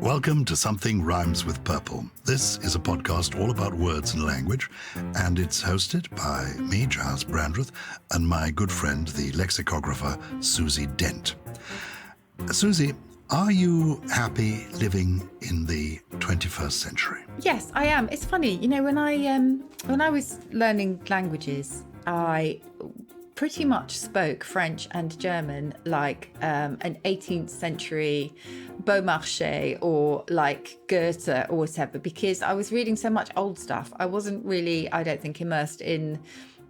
Welcome to Something Rhymes with Purple. This is a podcast all about words and language, and it's hosted by me, Gyles Brandreth, and my good friend, the lexicographer, Susie Dent. Susie, are you happy living in the 21st century? Yes, I am. It's funny, when I was learning languages, I pretty much spoke French and German like an 18th century Beaumarchais or like Goethe or whatever, because I was reading so much old stuff. I wasn't really, I don't think, immersed in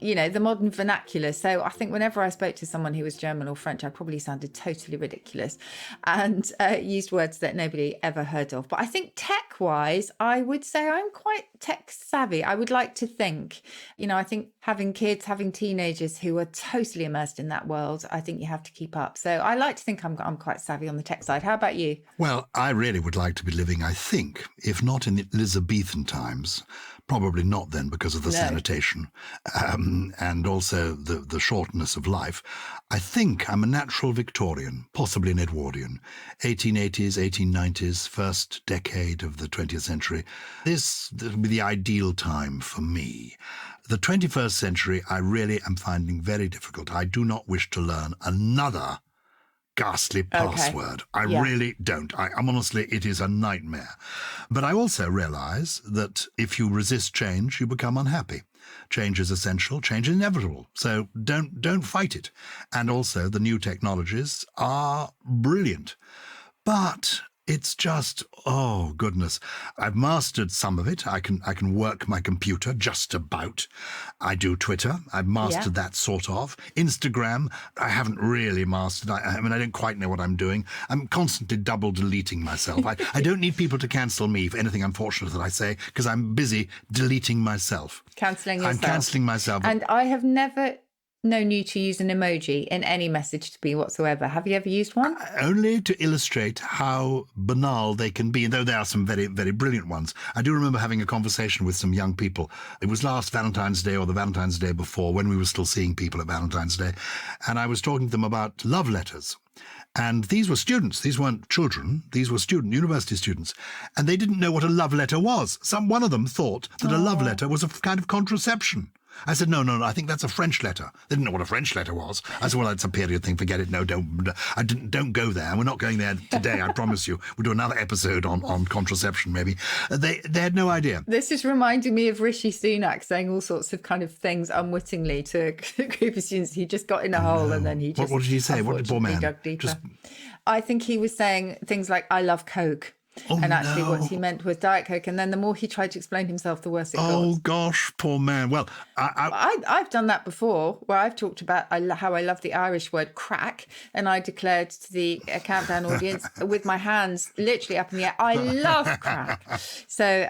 the modern vernacular. So I think whenever I spoke to someone who was German or French, I probably sounded totally ridiculous and used words that nobody ever heard of. But I think tech-wise, I would say I'm quite tech savvy. I would like to think, I think having kids, having teenagers who are totally immersed in that world, I think you have to keep up. So I like to think I'm quite savvy on the tech side. How about you? Well, I really would like to be living, I think, if not in the Elizabethan times, probably not then because of the sanitation and also the shortness of life. I think I'm a natural Victorian, possibly an Edwardian, 1880s, 1890s, first decade of the 20th century. This would be the ideal time for me. The 21st century, I really am finding very difficult. I do not wish to learn another ghastly password. I really don't. I'm honestly, it is a nightmare. But I also realize that if you resist change, you become unhappy. Change is essential, change is inevitable. So don't fight it. And also the new technologies are brilliant. But it's just, oh goodness, I've mastered some of it. I can work my computer just about. I do Twitter. I've mastered that sort of. Instagram, I haven't really mastered. I don't quite know what I'm doing. I'm constantly double deleting myself. I don't need people to cancel me for anything unfortunate that I say because I'm busy deleting myself. Cancelling yourself. I'm cancelling myself. And I have never known you to use an emoji in any message to me whatsoever. Have you ever used one? Only to illustrate how banal they can be, though there are some very, very brilliant ones. I do remember having a conversation with some young people. It was last Valentine's Day or the Valentine's Day before, when we were still seeing people at Valentine's Day, and I was talking to them about love letters. And these were students. These weren't children. These were university students. And they didn't know what a love letter was. One of them thought that a love letter was a kind of contraception. I said, no, I think that's a French letter. They didn't know what a French letter was. I said, well, that's a period thing. Forget it. No, don't go there. We're not going there today, I promise you. We'll do another episode on contraception, maybe. They had no idea. This is reminding me of Rishi Sunak saying all sorts of kind of things unwittingly to a group of students. He just got in a hole and then he just... What did he say? What did poor man? Dug deeper. I think he was saying things like, I love Coke. And actually what he meant was Diet Coke. And then the more he tried to explain himself, the worse it got. Oh, gosh, poor man. Well, I've done that before, where I've talked about how I love the Irish word crack. And I declared to the Countdown audience with my hands literally up in the air, I love crack. So,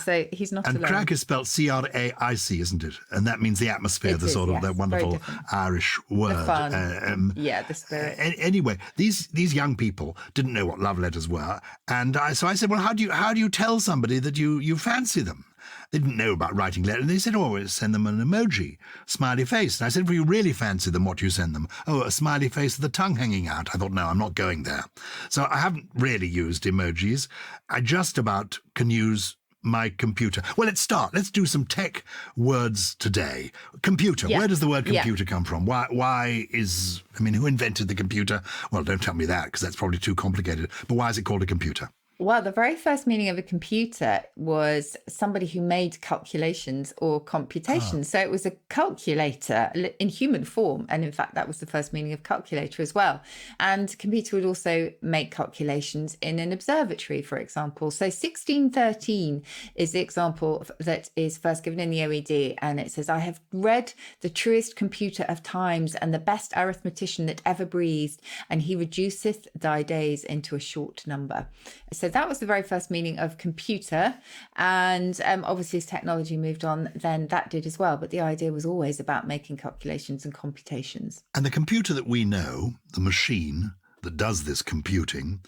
so he's not alone. And crack is spelled C-R-A-I-C, isn't it? And that means the atmosphere, that wonderful Irish word. The fun. The spirit. Anyway, these young people didn't know what love letters were. And so I said, well, how do you tell somebody that you fancy them? They didn't know about writing letters. And they said, send them an emoji, smiley face. And I said, if you really fancy them, what do you send them? Oh, a smiley face with the tongue hanging out. I thought, no, I'm not going there. So I haven't really used emojis. I just about can use my computer. Well, let's start. Let's do some tech words today. Computer. Yeah. Where does the word computer come from? Who invented the computer? Well, don't tell me that because that's probably too complicated. But why is it called a computer? Well, the very first meaning of a computer was somebody who made calculations or computations. So it was a calculator in human form. And in fact, that was the first meaning of calculator as well. And computer would also make calculations in an observatory, for example. So 1613 is the example that is first given in the OED. And it says, I have read the truest computer of times and the best arithmetician that ever breathed. And he reduceth thy days into a short number. So that was the very first meaning of computer. And obviously as technology moved on, then that did as well. But the idea was always about making calculations and computations. And the computer that we know, the machine that does this computing,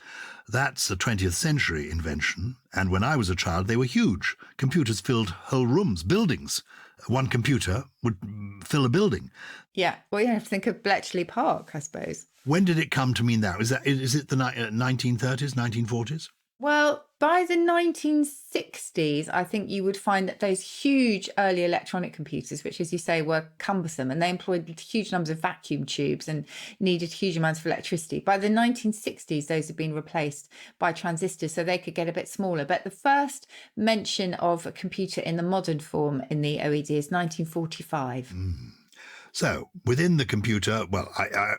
that's a 20th century invention. And when I was a child, they were huge. Computers filled whole rooms, buildings. One computer would fill a building. Yeah, well, you have to think of Bletchley Park, I suppose. When did it come to mean that? Is it the 1930s, 1940s? Well, by the 1960s, I think you would find that those huge early electronic computers, which, as you say, were cumbersome and they employed huge numbers of vacuum tubes and needed huge amounts of electricity. By the 1960s, those had been replaced by transistors so they could get a bit smaller. But the first mention of a computer in the modern form in the OED is 1945. So within the computer, well,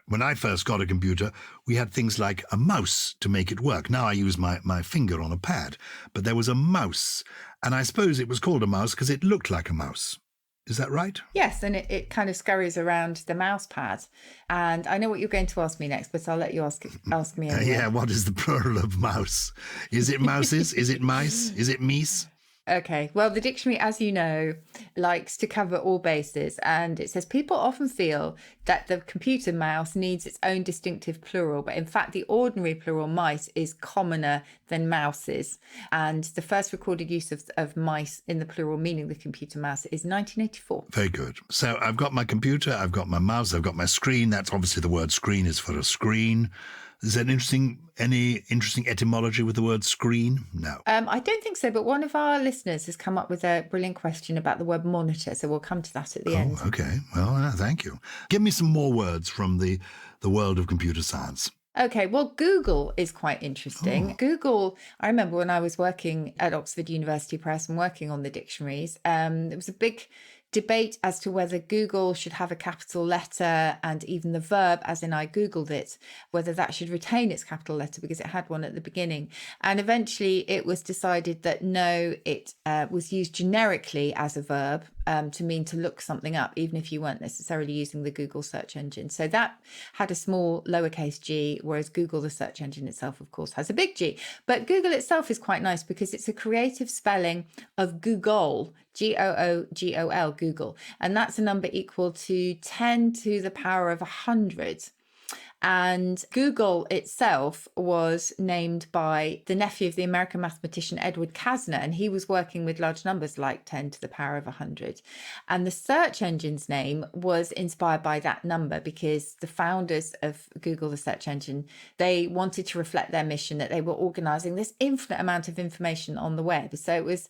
when I first got a computer, we had things like a mouse to make it work. Now I use my finger on a pad, but there was a mouse. And I suppose it was called a mouse because it looked like a mouse. Is that right? Yes, and it kind of scurries around the mouse pad. And I know what you're going to ask me next, but I'll let you ask me anyway. Yeah, what is the plural of mouse? Is it mouses? Is it mice? Is it meese? Okay, well, the dictionary, as you know, likes to cover all bases. And it says people often feel that the computer mouse needs its own distinctive plural. But in fact, the ordinary plural mice is commoner than mouses. And the first recorded use of mice in the plural, meaning the computer mouse, is 1984. Very good. So I've got my computer, I've got my mouse, I've got my screen. That's obviously the word screen is for a screen. Is there any interesting etymology with the word screen? No. I don't think so, but one of our listeners has come up with a brilliant question about the word monitor, so we'll come to that at the end. Okay. Well, thank you. Give me some more words from the world of computer science. Okay, well, Google is quite interesting. Google, I remember when I was working at Oxford University Press and working on the dictionaries, there was a big debate as to whether Google should have a capital letter and even the verb, as in I Googled it, whether that should retain its capital letter because it had one at the beginning. And eventually it was decided that no, it was used generically as a verb to mean to look something up, even if you weren't necessarily using the Google search engine. So that had a small lowercase g, whereas Google, the search engine itself, of course, has a big G. But Google itself is quite nice because it's a creative spelling of Google, Googol, Google. And that's a number equal to 10 to the power of 100. And Google itself was named by the nephew of the American mathematician Edward Kasner, and he was working with large numbers like 10 to the power of 100. And the search engine's name was inspired by that number because the founders of Google, the search engine, they wanted to reflect their mission that they were organizing this infinite amount of information on the web. So it was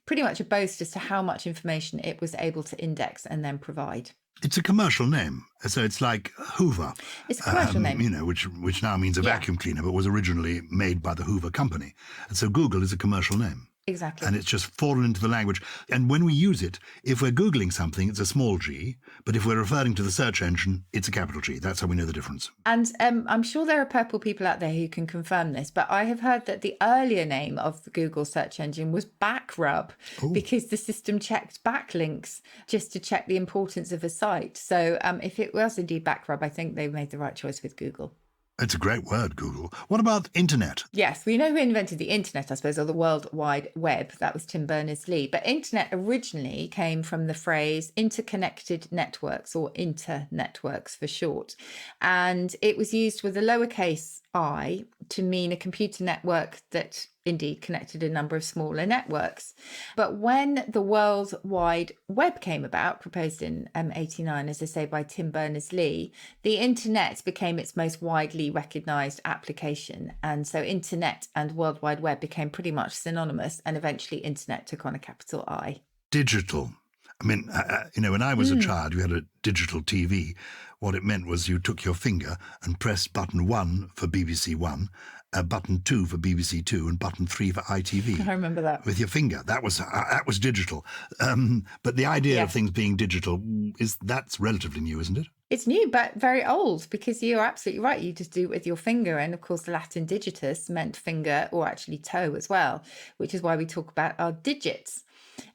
pretty much a boast as to how much information it was able to index and then provide. It's a commercial name, so it's like Hoover. It's a commercial name. You know, which now means a vacuum cleaner, but was originally made by the Hoover Company. And so Google is a commercial name. Exactly. And it's just fallen into the language. And when we use it, if we're Googling something, it's a small g. But if we're referring to the search engine, it's a capital G. That's how we know the difference. And I'm sure there are purple people out there who can confirm this, but I have heard that the earlier name of the Google search engine was Backrub because the system checked backlinks just to check the importance of a site. So if it was indeed Backrub, I think they made the right choice with Google. It's a great word, Google. What about internet? Yes, we know who invented the internet, I suppose, or the World Wide Web. That was Tim Berners-Lee. But internet originally came from the phrase interconnected networks, or internetworks for short. And it was used with a lowercase I to mean a computer network that indeed connected a number of smaller networks. But when the World Wide Web came about, proposed in 89, as I say, by Tim Berners-Lee, the internet became its most widely recognized application. And so internet and World Wide Web became pretty much synonymous, and eventually internet took on a capital I. Digital. I mean, when I was a child, you had a digital TV. What it meant was you took your finger and pressed button 1 for BBC One, button 2 for BBC Two, and button 3 for ITV. I remember that. With your finger. That was digital. But the idea of things being digital, that's relatively new, isn't it? It's new, but very old, because you're absolutely right. You just do it with your finger. And of course, the Latin digitus meant finger, or actually toe as well, which is why we talk about our digits.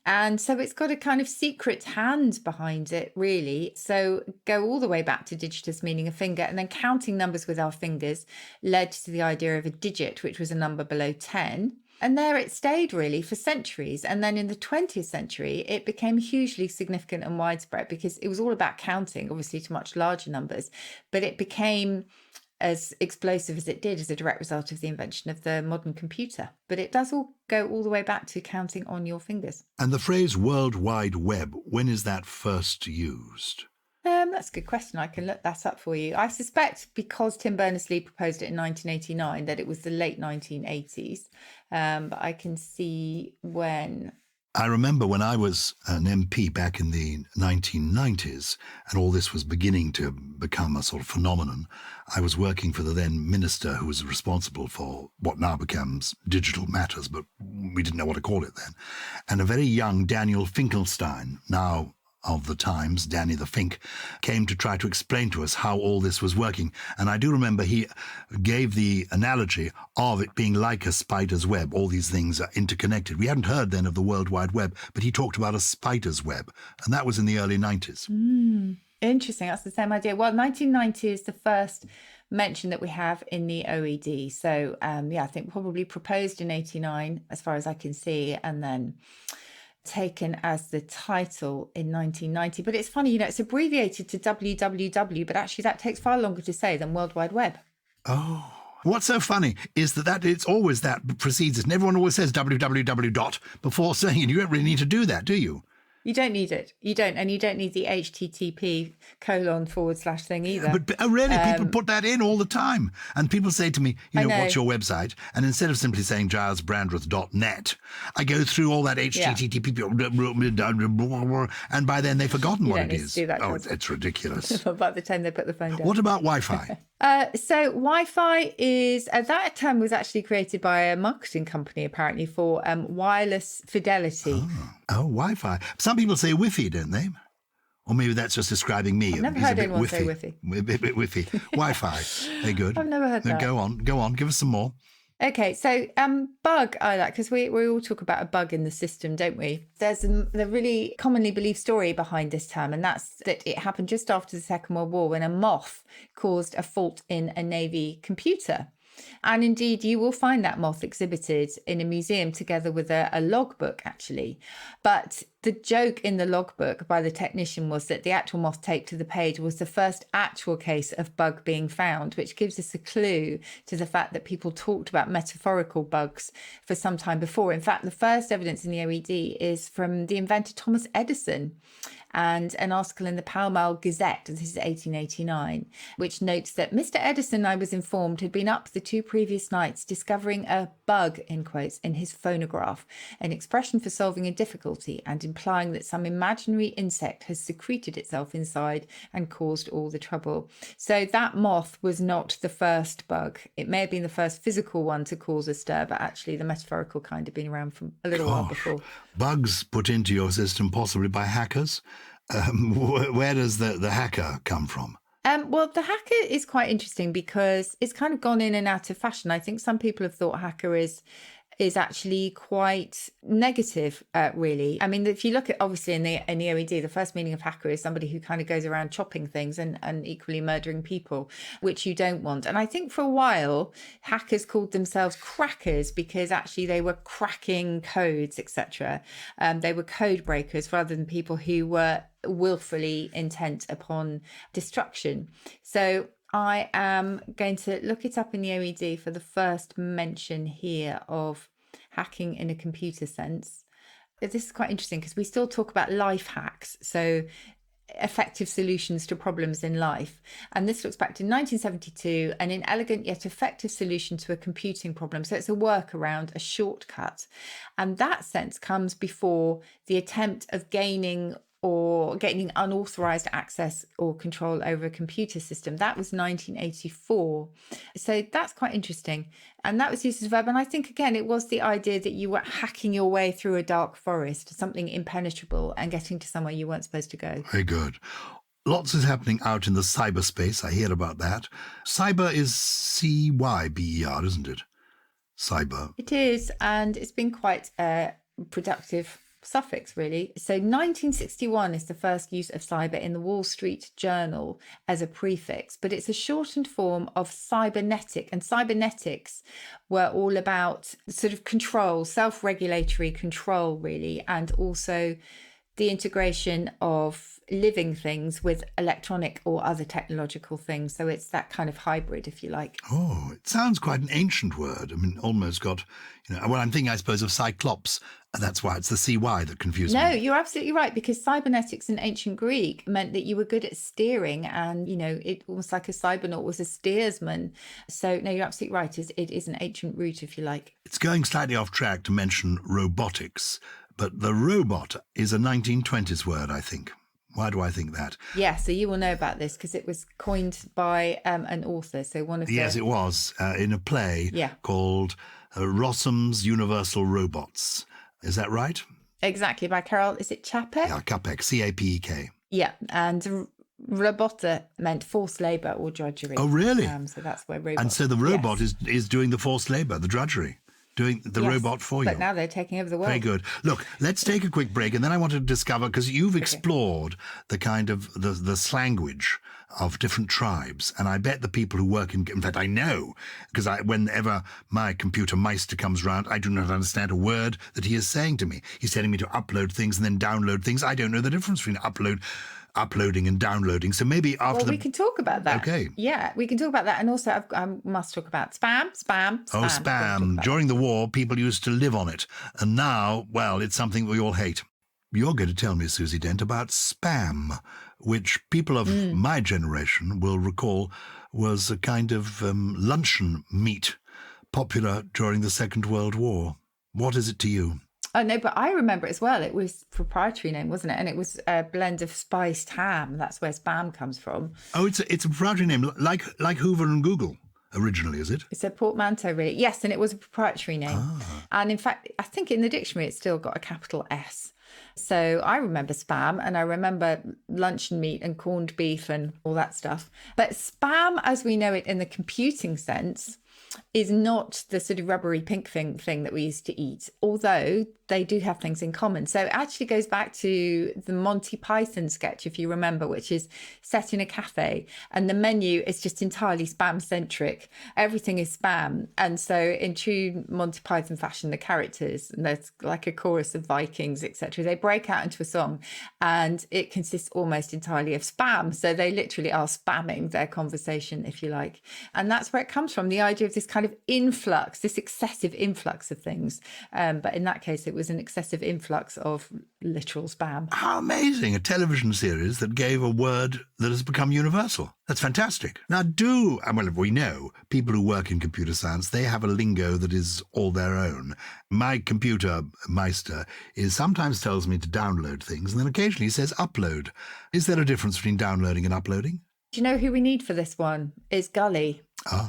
And so it's got a kind of secret hand behind it, really. So go all the way back to digitus, meaning a finger, and then counting numbers with our fingers led to the idea of a digit, which was a number below 10. And there it stayed really for centuries. And then in the 20th century, it became hugely significant and widespread because it was all about counting, obviously to much larger numbers, but it became as explosive as it did as a direct result of the invention of the modern computer. But it does all go all the way back to counting on your fingers. And the phrase World Wide Web, when is that first used? That's a good question. I can look that up for you. I suspect because Tim Berners-Lee proposed it in 1989 that it was the late 1980s, but I can see when. I remember when I was an MP back in the 1990s and all this was beginning to become a sort of phenomenon, I was working for the then minister who was responsible for what now becomes digital matters, but we didn't know what to call it then. And a very young Daniel Finkelstein, now of the Times, Danny the Fink, came to try to explain to us how all this was working. And I do remember he gave the analogy of it being like a spider's web. All these things are interconnected. We hadn't heard then of the World Wide Web, but he talked about a spider's web. And that was in the early 90s. Interesting. That's the same idea. Well, 1990 is the first mention that we have in the OED. So, I think probably proposed in 89, as far as I can see, and then taken as the title in 1990. But it's funny, it's abbreviated to www, but actually that takes far longer to say than World Wide Web. Oh, what's so funny is that it's always that precedes it, and everyone always says www dot before saying it. You don't really need to do that, do you? You don't need it. You don't. And you don't need the http:// thing either. But really, people put that in all the time. And people say to me, what's your website? And instead of simply saying gylesbrandreth.net, I go through all that http, and by then they've forgotten what it is. Oh, it's ridiculous. By the time they put the phone down. What about Wi-Fi? So Wi-Fi is, that term was actually created by a marketing company, apparently, for wireless fidelity. Oh, Wi-Fi. Some people say Wi-Fi, don't they? Or maybe that's just describing me. I've never heard anyone say Wi-Fi. A bit Wi-Fi. Wi-Fi. Very good. I've never heard that. Go on. Give us some more. Okay, so bug, I like, because we all talk about a bug in the system, don't we? There's the really commonly believed story behind this term, and that's that it happened just after the Second World War when a moth caused a fault in a Navy computer. And indeed, you will find that moth exhibited in a museum together with a logbook, actually. But the joke in the logbook by the technician was that the actual moth taped to the page was the first actual case of bug being found, which gives us a clue to the fact that people talked about metaphorical bugs for some time before. In fact, the first evidence in the OED is from the inventor Thomas Edison, and an article in the Pall Mall Gazette, this is 1889, which notes that Mr. Edison, I was informed, had been up the 2 previous nights discovering a bug, in quotes, in his phonograph, an expression for solving a difficulty and implying that some imaginary insect has secreted itself inside and caused all the trouble. So that moth was not the first bug. It may have been the first physical one to cause a stir, but actually the metaphorical kind had been around for a little while before. Bugs put into your system possibly by hackers. Where does the hacker come from? Well, the hacker is quite interesting because it's kind of gone in and out of fashion. I think some people have thought hacker is actually quite negative, really. I mean, if you look at, obviously, in the OED, the first meaning of hacker is somebody who kind of goes around chopping things and equally murdering people, which you don't want. And I think for a while, hackers called themselves crackers because actually they were cracking codes, etc. They were code breakers rather than people who were willfully intent upon destruction. So I am going to look it up in the OED for the first mention here of hacking in a computer sense. This is quite interesting because we still talk about life hacks, so effective solutions to problems in life. And this looks back to 1972, an inelegant yet effective solution to a computing problem. So it's a workaround, a shortcut. And that sense comes before the attempt of gaining unauthorized access or control over a computer system. That was 1984. So that's quite interesting. And that was used as a verb. And I think, again, it was the idea that you were hacking your way through a dark forest, something impenetrable, and getting to somewhere you weren't supposed to go. Very good. Lots is happening out in the cyberspace. I hear about that. Cyber is C-Y-B-E-R, isn't it? Cyber. It is. And it's been quite productive suffix, really. So 1961 is the first use of cyber in the Wall Street Journal as a prefix, but it's a shortened form of cybernetic, and cybernetics were all about sort of control, self-regulatory control, really, and also the integration of living things with electronic or other technological things. So it's that kind of hybrid, if you like. Oh, it sounds quite an ancient word. I mean, almost got, well, I'm thinking, I suppose, of cyclops. And that's why it's the CY that confused me. No, you're absolutely right, because cybernetics in ancient Greek meant that you were good at steering, and, it almost like a cybernaut was a steersman. So, no, you're absolutely right. It is an ancient root, if you like. It's going slightly off track to mention robotics, but the robot is a 1920s word, I think. Why do I think that? Yeah, so you will know about this because it was coined by an author. So one of the... Yes, it was, in a play called Rossum's Universal Robots. Is that right? Exactly, by Carol, is it Chapek? Yeah, Capek, Capek. Yeah, and robota meant forced labour or drudgery. Oh, really? So that's where robot... And so the robot is doing the forced labour, the drudgery. Doing the robot for you. But now they're taking over the world. Very good. Look, let's take a quick break, and then I want to discover, because you've explored the kind of the slanguage of different tribes, and I bet the people who work in fact, I know, because whenever my computer meister comes round, I do not understand a word that he is saying to me. He's telling me to upload things and then download things. I don't know the difference between uploading and downloading. So maybe after we can talk about that. Okay. Yeah, we can talk about that. And also I must talk about spam. Oh, spam. During the war, people used to live on it. And now, well, it's something we all hate. You're going to tell me, Susie Dent, about spam, which people of my generation will recall was a kind of luncheon meat popular during the Second World War. What is it to you? Oh, no, but I remember it as well. It was a proprietary name, wasn't it? And it was a blend of spiced ham. That's where spam comes from. Oh, it's a proprietary name, like Hoover and Google originally, is it? It's a portmanteau, really. Yes, and it was a proprietary name. And in fact, I think in the dictionary it's still got a capital S. So I remember spam, and I remember luncheon meat and corned beef and all that stuff. But spam, as we know it in the computing sense, is not the sort of rubbery pink thing that we used to eat, although they do have things in common. So it actually goes back to the Monty Python sketch, if you remember, which is set in a cafe, and the menu is just entirely spam centric. Everything is spam. And so in true Monty Python fashion, the characters, and there's like a chorus of Vikings, etc., they break out into a song, and it consists almost entirely of spam. So they literally are spamming their conversation, if you like. And that's where it comes from, the idea of this kind of influx, this excessive influx of things. But in that case, it was an excessive influx of literal spam. How amazing, a television series that gave a word that has become universal. That's fantastic. Now well, we know people who work in computer science, they have a lingo that is all their own. My computer meister sometimes tells me to download things, and then occasionally says upload. Is there a difference between downloading and uploading? Do you know who we need for this one? Is Gully.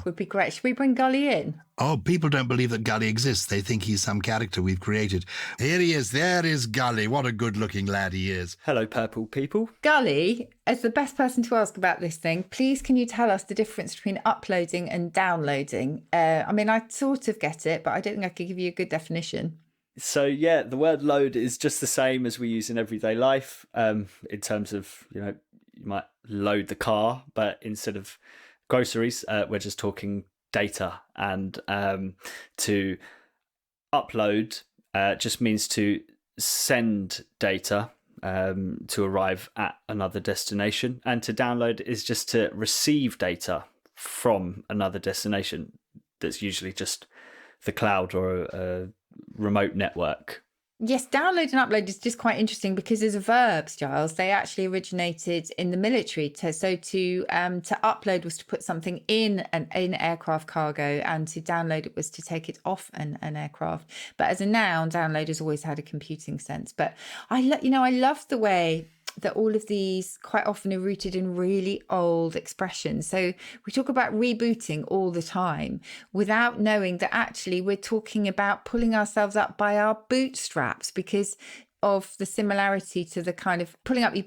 Would be great. Should we bring Gully in? Oh, people don't believe that Gully exists. They think he's some character we've created. Here he is. There is Gully. What a good-looking lad he is. Hello, purple people. Gully, as the best person to ask about this thing, please can you tell us the difference between uploading and downloading? I mean, I sort of get it, but I don't think I could give you a good definition. So, yeah, the word load is just the same as we use in everyday life in terms of, you might load the car, but instead of groceries, we're just talking data. And to upload just means to send data to arrive at another destination. And to download is just to receive data from another destination. That's usually just the cloud or a remote network. Yes, download and upload is just quite interesting because as verbs, Gyles, they actually originated in the military. So to upload was to put something in an aircraft cargo, and to download it was to take it off an aircraft. But as a noun, download has always had a computing sense. But I love the way that all of these quite often are rooted in really old expressions. So we talk about rebooting all the time without knowing that actually we're talking about pulling ourselves up by our bootstraps because of the similarity to the kind of pulling up your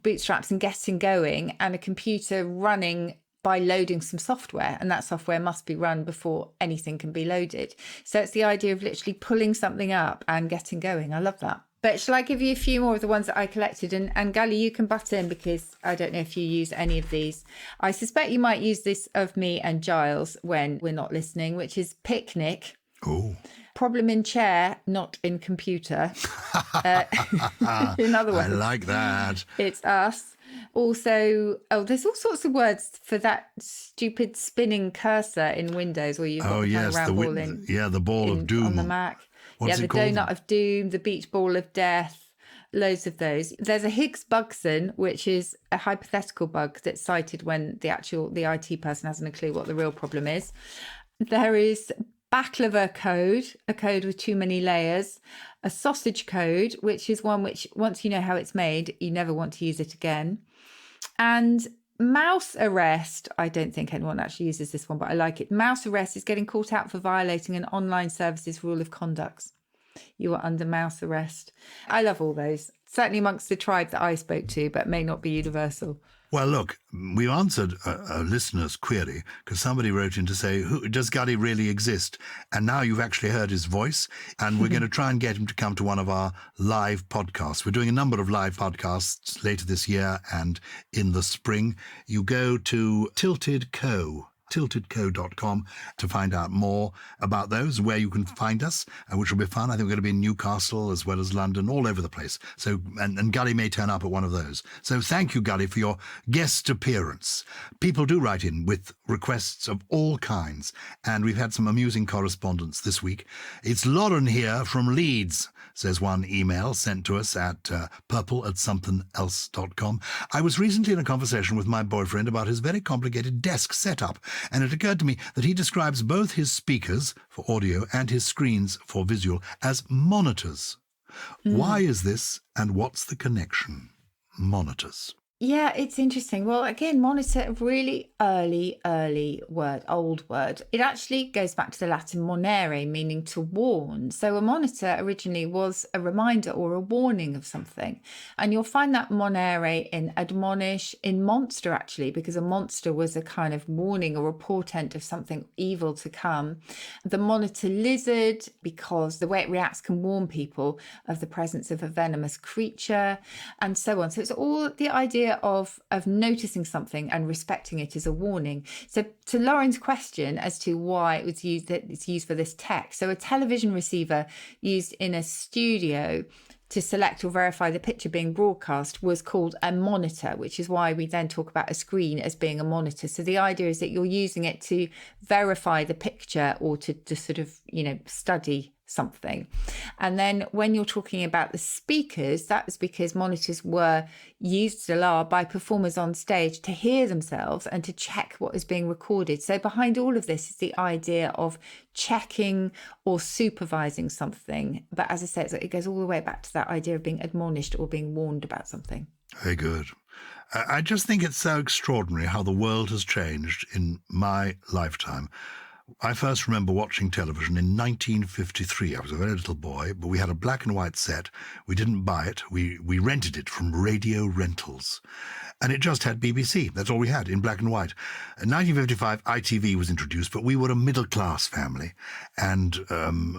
bootstraps and getting going, and a computer running by loading some software, and that software must be run before anything can be loaded. So it's the idea of literally pulling something up and getting going. I love that. But shall I give you a few more of the ones that I collected? And Gully, you can butt in because I don't know if you use any of these. I suspect you might use this of me and Gyles when we're not listening, which is picnic. Oh. problem in chair, not in computer. In other words, I like that. It's us. Also, there's all sorts of words for that stupid spinning cursor in Windows where you've got the kind of round ball the ball of doom on the Mac. What's the it called? donut of doom, the beach ball of death. Loads of those. There's a Higgs boson, which is a hypothetical bug that's cited when the IT person hasn't a clue what the real problem is. There is baklava code, a code with too many layers, a sausage code, which is one which once you know how it's made, you never want to use it again. And mouse arrest, I don't think anyone actually uses this one, but I like it. Mouse arrest is getting caught out for violating an online service's rule of conduct. You are under mouse arrest. I love all those, certainly amongst the tribe that I spoke to, but may not be universal. Well, look, we answered a listener's query because somebody wrote in to say, does Gully really exist? And now you've actually heard his voice, and we're going to try and get him to come to one of our live podcasts. We're doing a number of live podcasts later this year and in the spring. You go to tiltedco.com to find out more about those, where you can find us, which will be fun. I think we're going to be in Newcastle as well as London, all over the place. So, and Gully may turn up at one of those. So thank you, Gully, for your guest appearance. People do write in with requests of all kinds, and we've had some amusing correspondence this week. It's Lauren here from Leeds, says one email sent to us at purple@somethingelse.com. I was recently in a conversation with my boyfriend about his very complicated desk setup, and it occurred to me that he describes both his speakers for audio and his screens for visual as monitors. Why is this, and what's the connection? Monitors. Yeah, it's interesting. Well, again, monitor, a really early word, old word. It actually goes back to the Latin monere, meaning to warn. So a monitor originally was a reminder or a warning of something. And you'll find that monere in admonish, in monster, actually, because a monster was a kind of warning or a portent of something evil to come. The monitor lizard, because the way it reacts can warn people of the presence of a venomous creature, and so on. So it's all the idea of noticing something and respecting it as a warning. So to Lauren's question as to why it was used, that it's used for this text. So a television receiver used in a studio to select or verify the picture being broadcast was called a monitor, which is why we then talk about a screen as being a monitor. So the idea is that you're using it to verify the picture or to sort of, study something. And then when you're talking about the speakers, that was because monitors were used still are by performers on stage to hear themselves and to check what is being recorded. So behind all of this is the idea of checking or supervising something. But as I said, it goes all the way back to that idea of being admonished or being warned about something. Very good. I just think it's so extraordinary how the world has changed in my lifetime. I first remember watching television in 1953. I was a very little boy, but we had a black and white set. We didn't buy it. We rented it from Radio Rentals. And it just had BBC. That's all we had, in black and white. In 1955, ITV was introduced, but we were a middle-class family, and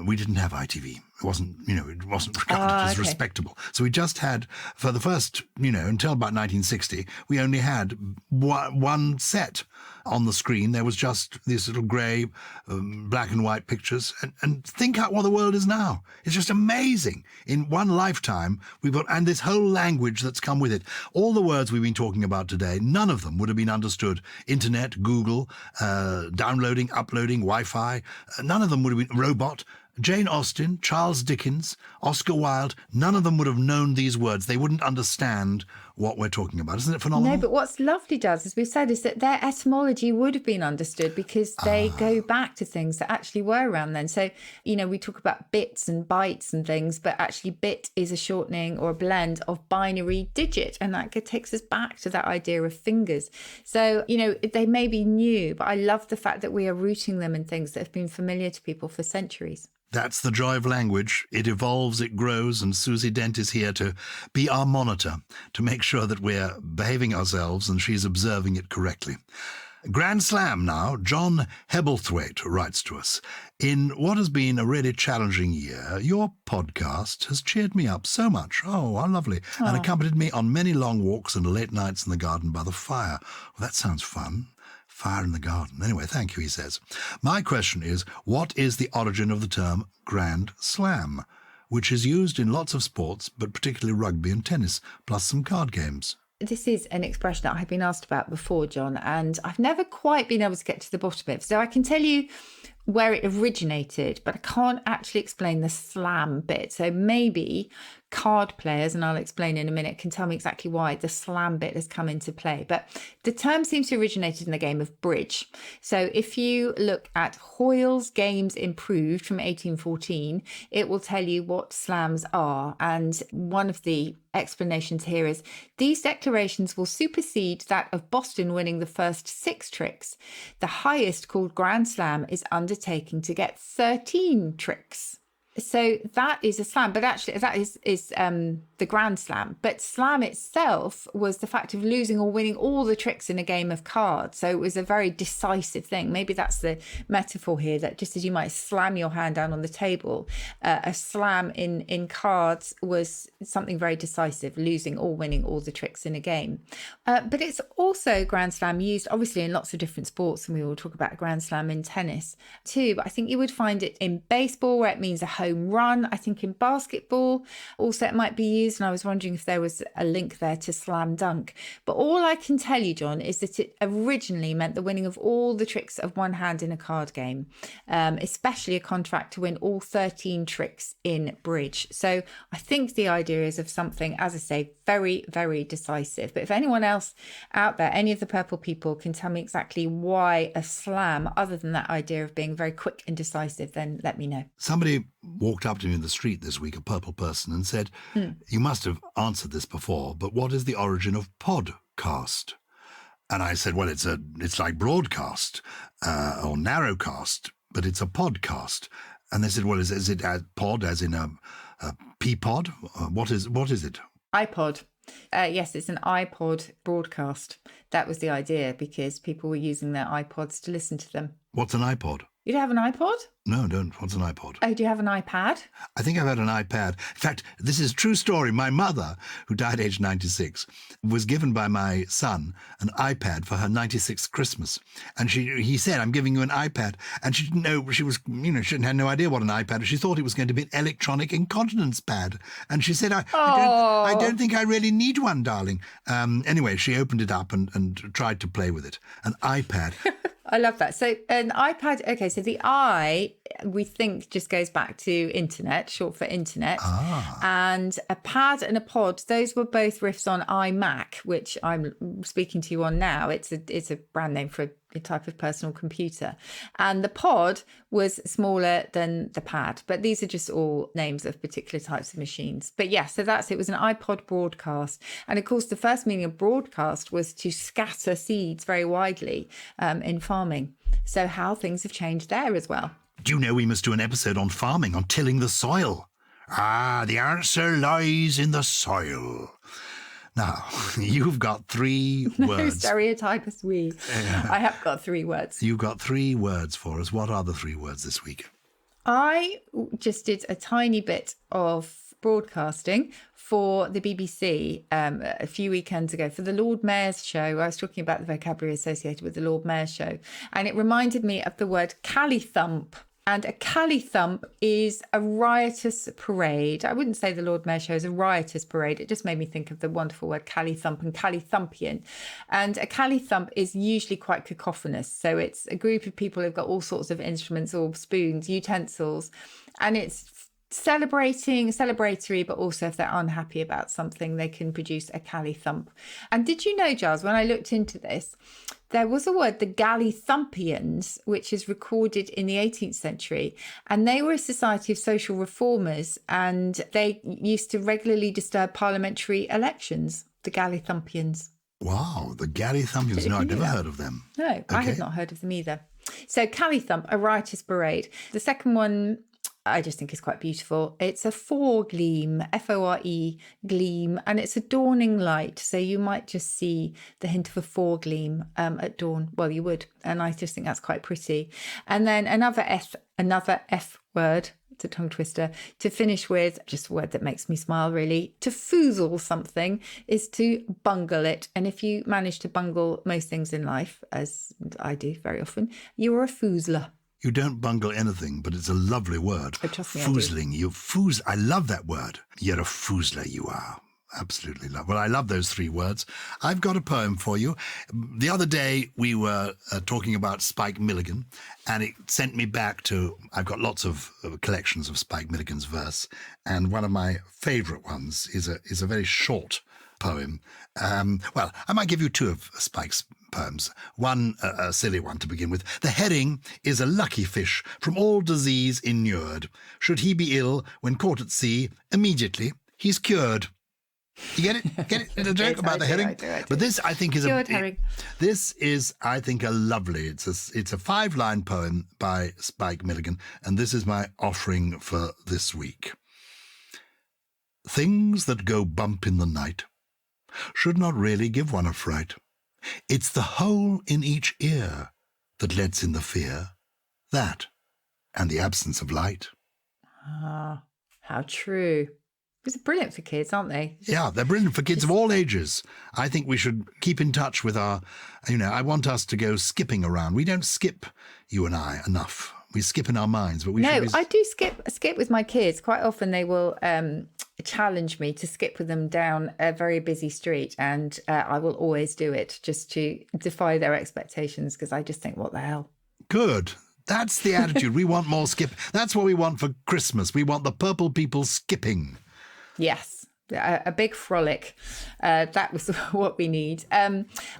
we didn't have ITV. It wasn't regarded as respectable. So we just had, for the first, until about 1960, we only had one set on the screen. There was just these little grey, black and white pictures. And think out what the world is now. It's just amazing. In one lifetime, we've got, and this whole language that's come with it. All the words we've been talking about today, none of them would have been understood. Internet, Google, downloading, uploading, Wi-Fi, none of them would have been robot. Jane Austen, Charles Dickens, Oscar Wilde, none of them would have known these words. They wouldn't understand what we're talking about. Isn't it phenomenal? No, but what's lovely, Gyles, as we've said, is that their etymology would have been understood because they go back to things that actually were around then. So, we talk about bits and bytes and things, but actually bit is a shortening or a blend of binary digit. And that takes us back to that idea of fingers. So, they may be new, but I love the fact that we are rooting them in things that have been familiar to people for centuries. That's the joy of language. It evolves, it grows, and Susie Dent is here to be our monitor, to make sure that we're behaving ourselves and she's observing it correctly. Grand Slam now. John Hebblethwaite writes to us. In what has been a really challenging year, your podcast has cheered me up so much. Oh, how lovely. Oh. And accompanied me on many long walks and late nights in the garden by the fire. Well, that sounds fun. Fire in the garden. Anyway, thank you, he says. My question is, what is the origin of the term Grand Slam, which is used in lots of sports, but particularly rugby and tennis, plus some card games? This is an expression that I've been asked about before, John, and I've never quite been able to get to the bottom of it. So I can tell you where it originated, but I can't actually explain the slam bit. So maybe card players, and I'll explain in a minute, can tell me exactly why the slam bit has come into play. But the term seems to have originated in the game of bridge. So if you look at Hoyle's Games Improved from 1814, it will tell you what slams are. And one of the explanations here is these declarations will supersede that of Boston winning the first 6 tricks. The highest, called Grand Slam, is undertaking to get 13 tricks. So that is a slam, but actually that is the Grand Slam. But slam itself was the fact of losing or winning all the tricks in a game of cards. So it was a very decisive thing. Maybe that's the metaphor here, that just as you might slam your hand down on the table, a slam in cards was something very decisive, losing or winning all the tricks in a game. But it's also Grand Slam used obviously in lots of different sports, and we will talk about Grand Slam in tennis too. But I think you would find it in baseball, where it means a home run. I think in basketball also it might be used, and I was wondering if there was a link there to slam dunk. But all I can tell you, John, is that it originally meant the winning of all the tricks of one hand in a card game, especially a contract to win all 13 tricks in bridge. So I think the idea is of something, as I say, very, very decisive. But if anyone else out there, any of the purple people, can tell me exactly why a slam, other than that idea of being very quick and decisive, then let me know. Somebody walked up to me in the street this week, a purple person, and said, you must have answered this before, but what is the origin of podcast? And I said, well, it's like broadcast or narrowcast, but it's a podcast. And they said, well, is it a pod as in a P-pod? What is it? iPod. Yes, it's an iPod broadcast. That was the idea, because people were using their iPods to listen to them. What's an iPod? You don't have an iPod? No, I don't. What's an iPod? Oh, do you have an iPad? I think I've had an iPad. In fact, this is a true story. My mother, who died aged 96, was given by my son an iPad for her 96th Christmas. And he said, I'm giving you an iPad. And she didn't know, she had no idea what an iPad was. She thought it was going to be an electronic incontinence pad. And she said, I don't think I really need one, darling. Anyway, she opened it up and tried to play with it. An iPad. I love that. So an iPad, okay, so the I, we think, just goes back to internet, short for internet. And a pad and a pod, those were both riffs on iMac, which I'm speaking to you on now. It's a brand name for a type of personal computer. And the pod was smaller than the pad, but these are just all names of particular types of machines. But yeah, so it was an iPod broadcast. And of course, the first meaning of broadcast was to scatter seeds very widely in farming. So how things have changed there as well. Do you know we must do an episode on farming, on tilling the soil? The answer lies in the soil. Now, you've got 3 words. No stereotype as we. I have got 3 words. You've got 3 words for us. What are the 3 words this week? I just did a tiny bit of broadcasting for the BBC a few weekends ago for the Lord Mayor's show. I was talking about the vocabulary associated with the Lord Mayor's show, and it reminded me of the word cally-thump. And a cally-thump is a riotous parade. I wouldn't say the Lord Mayor show is a riotous parade. It just made me think of the wonderful word cally-thump and cally-thumpian. And a cally-thump is usually quite cacophonous. So it's a group of people who've got all sorts of instruments or spoons, utensils, and it's celebratory, but also if they're unhappy about something, they can produce a cally-thump. And did you know, Gyles, when I looked into this, there was a word, the Gally-thumpians, which is recorded in the 18th century, and they were a society of social reformers, and they used to regularly disturb parliamentary elections, the Gally-thumpians. Wow, the Gally-thumpians. No, I'd never heard of them. No, okay. I had not heard of them either. So cally-thump, a riotous parade. The second one I just think is quite beautiful. It's a foregleam, F-O-R-E, gleam, and it's a dawning light. So you might just see the hint of a foregleam at dawn. Well, you would. And I just think that's quite pretty. And then another F word, It's a tongue twister. To finish with, just a word that makes me smile, really. To foozle something is to bungle it. And if you manage to bungle most things in life, as I do very often, you're a foozler. You don't bungle anything, but it's a lovely word. Oh, trust me, Foozling. I love that word. You're a foozler, you are. Absolutely love. Well, I love those 3 words. I've got a poem for you. The other day we were talking about Spike Milligan, and it sent me back to, I've got lots of collections of Spike Milligan's verse, and one of my favourite ones is a very short poem. Well, I might give you 2 of Spike's poems. One, a silly one to begin with. The herring is a lucky fish, from all disease inured. Should he be ill when caught at sea, immediately he's cured. You get it? Get it? The joke about the herring? I do. But this, I think, is this is, I think, a lovely. It's a 5-line poem by Spike Milligan, and this is my offering for this week. Things that go bump in the night should not really give one a fright. It's the hole in each ear that lets in the fear, that, and the absence of light. Ah, how true. These are brilliant for kids, aren't they? Yeah, they're brilliant for kids of all ages. I think we should keep in touch with our, I want us to go skipping around. We don't skip, you and I, enough. We skip in our minds, but we should be... I do skip with my kids. Quite often they will challenge me to skip with them down a very busy street, and I will always do it just to defy their expectations, because I just think, what the hell? Good. That's the attitude. We want more skip. That's what we want for Christmas. We want the purple people skipping. Yes, a big frolic. That was what we need.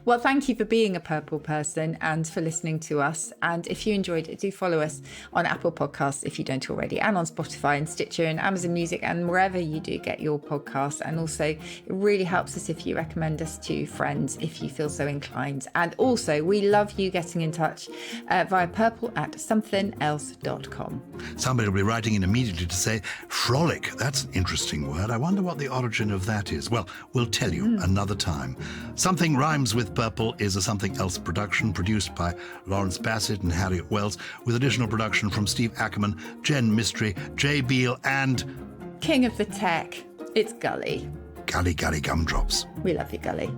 Well, thank you for being a purple person and for listening to us. And if you enjoyed it, do follow us on Apple Podcasts if you don't already, and on Spotify and Stitcher and Amazon Music and wherever you do get your podcasts. And also, it really helps us if you recommend us to friends if you feel so inclined. And also, we love you getting in touch via purple@somethingelse.com. Somebody will be writing in immediately to say, frolic, that's an interesting word. I wonder what the origin of that is. Well, we'll tell you another time. Something Rhymes with Purple is a Something Else production produced by Lawrence Bassett and Harriet Wells, with additional production from Steve Ackerman, Jen Mystery, Jay Beale, and... King of the Tech, it's Gully. Gully Gumdrops. We love you, Gully.